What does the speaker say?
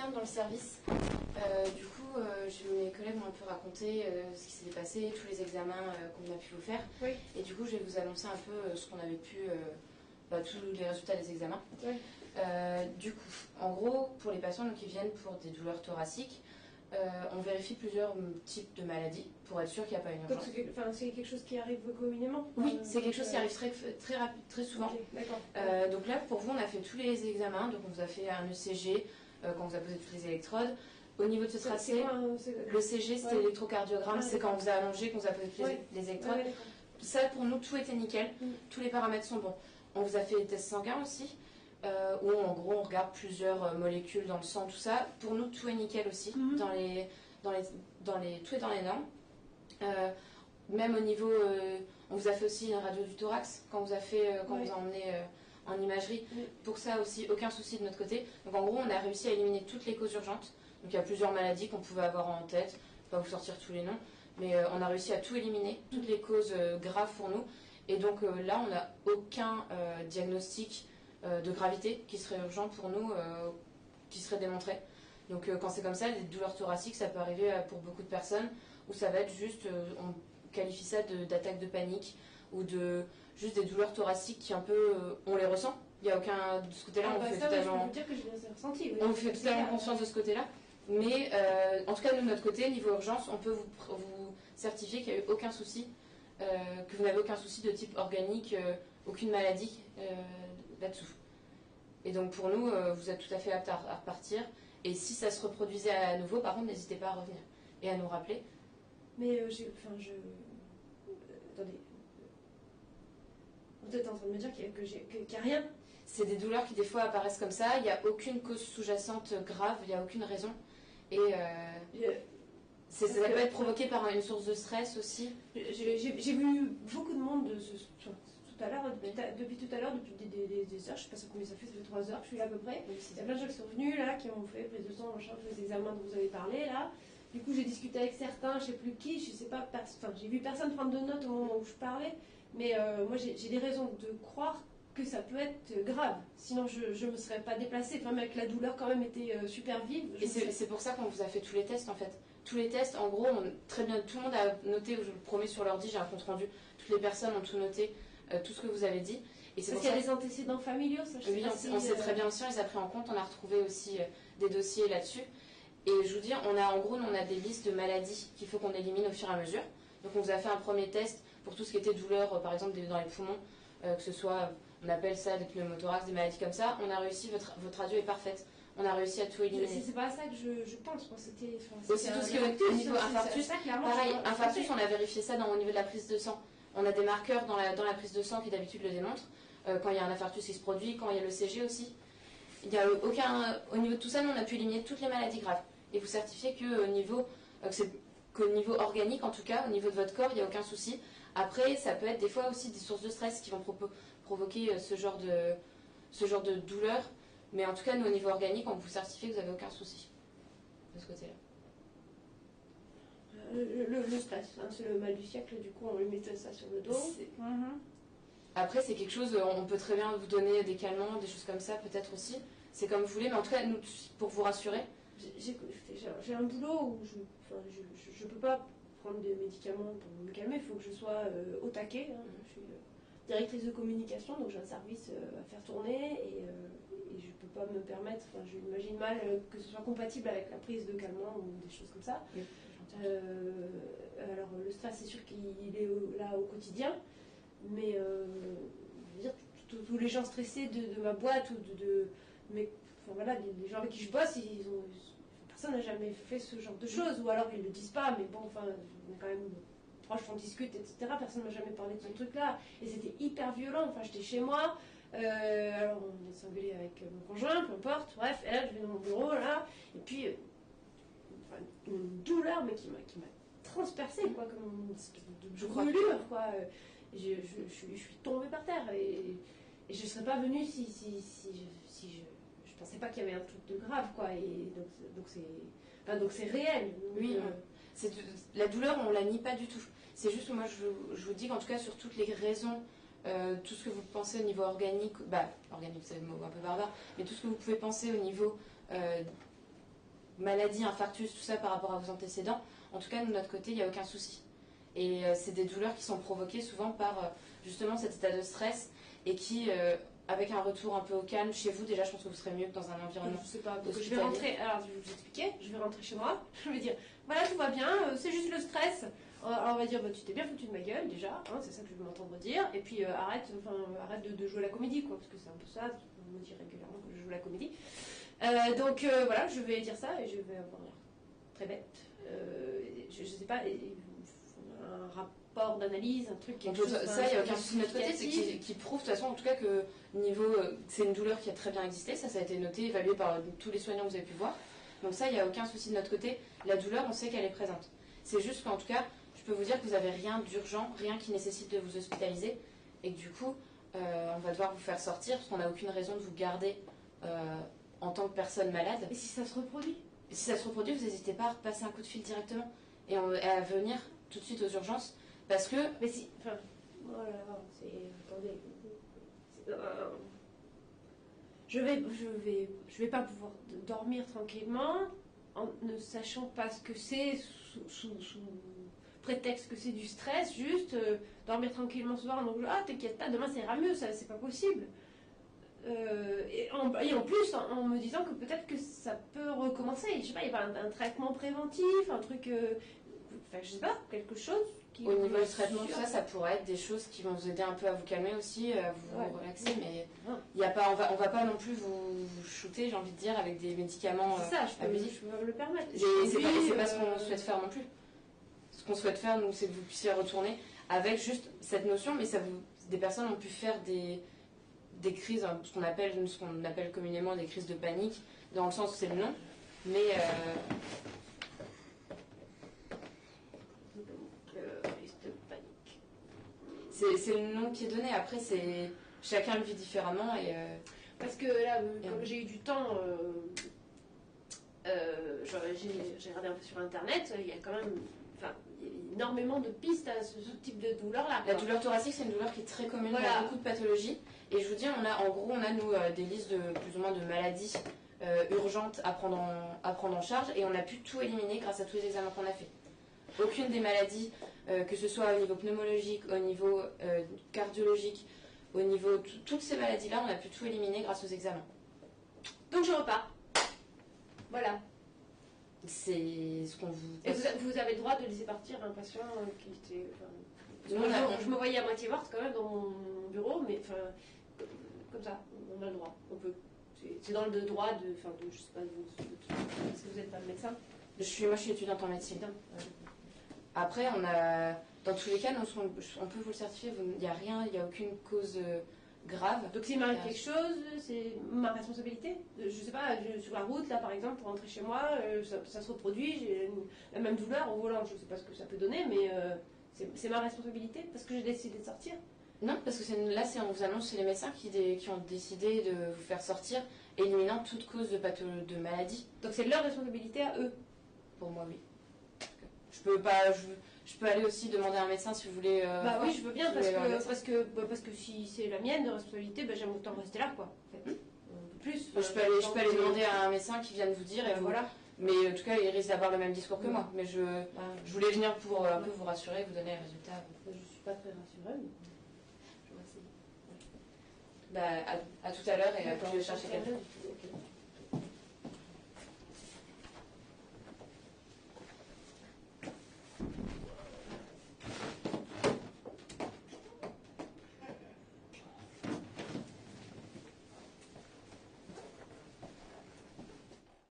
quotidien dans le service. Du coup, mes collègues m'ont un peu raconté ce qui s'est passé, tous les examens qu'on a pu vous faire. Oui. Et du coup, je vais vous annoncer un peu ce qu'on avait pu, tous les résultats des examens. Oui. Du coup, en gros, pour les patients qui viennent pour des douleurs thoraciques, on vérifie plusieurs types de maladies pour être sûr qu'il n'y a pas une urgence. Donc c'est quelque chose qui arrive communément? Oui, c'est quelque chose qui arrive très souvent. Okay, d'accord. Donc là, pour vous, on a fait tous les examens. Donc on vous a fait un ECG quand on vous a posé toutes les électrodes. Au niveau de ce tracé, le CG, c'était l'électrocardiogramme. C'est quand on vous a allongé qu'on vous a posé toutes les électrodes. Ça, pour nous, tout était nickel. Tous les paramètres sont bons. On vous a fait des tests sanguins aussi. Où en gros on regarde plusieurs molécules dans le sang, tout ça. Pour nous, tout est nickel aussi, tout est dans les normes. Même au niveau, on vous a fait aussi une radio du thorax quand on vous a emmené en imagerie. Pour ça aussi, aucun souci de notre côté. Donc en gros, on a réussi à éliminer toutes les causes urgentes. Donc il y a plusieurs maladies qu'on pouvait avoir en tête. Je ne vais pas vous sortir tous les noms, mais on a réussi à tout éliminer, toutes les causes graves pour nous. Et donc là, on n'a aucun diagnostic de gravité qui serait urgent pour nous, qui serait démontré. Donc quand c'est comme ça, les douleurs thoraciques, ça peut arriver pour beaucoup de personnes, où ça va être juste, on qualifie ça d'attaque de panique, ou juste des douleurs thoraciques qui un peu, on les ressent. Il n'y a aucun, de ce côté-là, on fait totalement... On fait totalement conscience de ce côté-là. Mais en tout cas, nous, de notre côté, niveau urgence, on peut vous certifier qu'il n'y a eu aucun souci, que vous n'avez aucun souci de type organique, aucune maladie là-dessous. Et donc pour nous, vous êtes tout à fait apte à repartir. Et si ça se reproduisait à nouveau, par contre, n'hésitez pas à revenir et à nous rappeler. Mais attendez. Vous êtes en train de me dire qu'il n'y a rien? C'est des douleurs qui des fois apparaissent comme ça. Il n'y a aucune cause sous-jacente grave, il n'y a aucune raison. Et ça peut être provoqué par une source de stress aussi. J'ai vu beaucoup de monde tout à l'heure, depuis des heures, je sais pas combien ça fait 3 heures que je suis là à peu près. Oui, il y a plein de gens qui sont venus là, qui ont fait prise de sang, machin, tous les examens dont vous avez parlé là. Du coup, j'ai discuté avec certains, je sais plus qui, je sais pas, j'ai vu personne prendre de notes au moment où je parlais, mais moi j'ai des raisons de croire que ça peut être grave. Sinon, je me serais pas déplacée. Enfin, avec la douleur quand même était super vive. Et c'est pour ça qu'on vous a fait tous les tests en fait. Tous les tests, en gros, très bien, tout le monde a noté, je vous le promets sur l'ordi, j'ai un compte rendu. Toutes les personnes ont tout noté, tout ce que vous avez dit. Et parce qu'il y a des antécédents familiaux, ça je sais oui, pas on sait très bien aussi, on les a pris en compte, on a retrouvé aussi des dossiers là-dessus. Et je vous dis, on a des listes de maladies qu'il faut qu'on élimine au fur et à mesure. Donc on vous a fait un premier test pour tout ce qui était douleur, par exemple dans les poumons, que ce soit, on appelle ça des pneumothorax, des maladies comme ça. On a réussi, votre radio est parfaite. On a réussi à tout éliminer. C'est pas à ça que je pense. C'était aussi tout ce qui est au niveau infarctus. Pareil, infarctus, on a vérifié ça au niveau de la prise de sang. On a des marqueurs dans la prise de sang qui d'habitude le démontrent. Quand il y a un infarctus qui se produit, quand il y a le CG aussi. Il y a au niveau de tout ça, nous on a pu éliminer toutes les maladies graves. Et vous certifiez qu'au niveau organique, en tout cas, au niveau de votre corps, il n'y a aucun souci. Après, ça peut être des fois aussi des sources de stress qui vont provoquer ce genre de douleur. Mais en tout cas, nous, au niveau organique, on vous certifie que vous n'avez aucun souci de ce côté-là. Le stress, hein, c'est le mal du siècle, du coup, on lui mettait ça sur le dos. Après, c'est quelque chose, on peut très bien vous donner des calmants, des choses comme ça, peut-être aussi. C'est comme vous voulez, mais en tout cas, nous, pour vous rassurer. J'ai un boulot où je peux pas prendre des médicaments pour me calmer, il faut que je sois au taquet. Hein. Je suis directrice de communication, donc j'ai un service à faire tourner et je peux pas me permettre, je m'imagine mal que ce soit compatible avec la prise de calmant ou des choses comme ça. Oui, alors le stress, c'est sûr qu'il est là au quotidien, mais je veux dire, tous les gens stressés de ma boîte ou mais voilà, les gens avec qui je bosse, personne n'a jamais fait ce genre de choses, ou alors ils le disent pas, mais bon, on est quand même proches, on discute, etc. Personne ne m'a jamais parlé de ce truc-là, et c'était hyper violent. J'étais chez moi, alors on s'est engueulé avec mon conjoint, peu importe, bref, et là je vais dans mon bureau, là, et puis une douleur, mais qui m'a transpercée, quoi, comme une brûlure, quoi. Je suis tombée par terre, et je ne serais pas venue si je pensais pas qu'il y avait un truc de grave, quoi. Et donc c'est réel. Donc, oui, la douleur, on la nie pas du tout. C'est juste que moi, je vous dis qu'en tout cas, sur toutes les raisons, tout ce que vous pensez au niveau organique, organique c'est le mot un peu barbare, mais tout ce que vous pouvez penser au niveau maladie, infarctus, tout ça par rapport à vos antécédents, en tout cas, nous, de notre côté, il n'y a aucun souci. Et c'est des douleurs qui sont provoquées souvent par justement cet état de stress et qui, avec un retour un peu au calme chez vous, déjà, je pense que vous serez mieux que dans un environnement. Je sais pas, donc je vais rentrer, alors je vais vous expliquer, je vais rentrer chez moi, je vais dire, voilà, tout va bien, c'est juste le stress. Alors on va dire, bah, tu t'es bien foutu de ma gueule déjà, hein, c'est ça que je vais m'entendre dire, et puis arrête de jouer à la comédie, quoi, parce que c'est un peu ça, on me dit régulièrement que je joue à la comédie. Donc voilà, je vais dire ça et je vais avoir l'air très bête. Je sais pas, un rapport d'analyse, un truc, quelque chose. Ça, il n'y a aucun souci de notre côté, c'est qui prouve de toute façon, en tout cas, que niveau, c'est une douleur qui a très bien existé, ça a été noté, évalué par tous les soignants que vous avez pu voir. Donc ça, il n'y a aucun souci de notre côté. La douleur, on sait qu'elle est présente. C'est juste qu'en tout cas, je peux vous dire que vous n'avez rien d'urgent, rien qui nécessite de vous hospitaliser, et que du coup, on va devoir vous faire sortir, parce qu'on n'a aucune raison de vous garder en tant que personne malade. Et si ça se reproduit? Si ça se reproduit, vous n'hésitez pas à repasser un coup de fil directement et à venir tout de suite aux urgences, parce que... Mais si... Enfin, voilà, c'est... Attendez... Je vais pas pouvoir dormir tranquillement en ne sachant pas ce que c'est, sous prétexte que c'est du stress, juste dormir tranquillement ce soir, donc ah t'inquiète pas, demain ça ira mieux, ça c'est pas possible. Et en plus en me disant que peut-être que ça peut recommencer, je sais pas, il y a pas un traitement préventif, un truc, enfin je sais pas, quelque chose qui... Au niveau du traitement, tout ça, ça pourrait être des choses qui vont vous aider un peu à vous calmer aussi, à vous relaxer, mais il y a pas, on va pas non plus vous shooter, j'ai envie de dire, avec des médicaments abusifs. Je peux me le permettre. C'est pas ce qu'on souhaite faire non plus. Ce qu'on souhaite faire, nous, c'est que vous puissiez retourner avec juste cette notion, mais des personnes ont pu faire des crises, ce qu'on appelle communément des crises de panique, dans le sens où c'est le nom, mais c'est le nom qui est donné. Après, chacun le vit différemment et parce que là, comme j'ai eu du temps, j'ai regardé un peu sur internet, il y a quand même, il y a énormément de pistes à ce type de douleur-là. La douleur thoracique, c'est une douleur qui est très commune dans beaucoup de pathologies. Et je vous dis, on a nous des listes de plus ou moins de maladies urgentes à prendre en charge, et on a pu tout éliminer grâce à tous les examens qu'on a fait. Aucune des maladies, que ce soit au niveau pneumologique, au niveau cardiologique, au niveau toutes ces maladies-là, on a pu tout éliminer grâce aux examens. Donc je repars. Voilà. C'est ce qu'on vous... Et vous avez le droit de laisser partir un patient qui était... je me voyais à moitié morte quand même dans mon bureau, mais comme ça, on a le droit, on peut. C'est dans le droit de... je sais pas, si vous n'êtes pas médecin. Moi je suis étudiante en médecine. Après, dans tous les cas, on peut vous le certifier, il n'y a rien, il n'y a aucune cause grave. Donc s'il m'arrive quelque chose, c'est ma responsabilité. Je sais pas, sur la route, là par exemple, pour rentrer chez moi, ça se reproduit, j'ai la même douleur au volant, je sais pas ce que ça peut donner, mais c'est ma responsabilité parce que j'ai décidé de sortir. Non, parce que on vous annonce, c'est les médecins qui ont décidé de vous faire sortir, éliminant toute cause de maladie. Donc c'est leur responsabilité à eux. Pour moi, oui. Je peux aller aussi demander à un médecin si vous voulez. Bah oui, je veux bien, parce que si c'est la mienne de responsabilité, j'aime autant rester là, quoi. En fait. Plus. Je peux aller demander à un médecin qui vienne vous dire, et voilà. Mais en tout cas, il risque d'avoir le même discours que moi. Mais je voulais venir pour un peu vous rassurer, vous donner les résultats. Je suis pas très rassurée, mais je vais essayer. À tout à l'heure, et puis je vais chercher quelqu'un.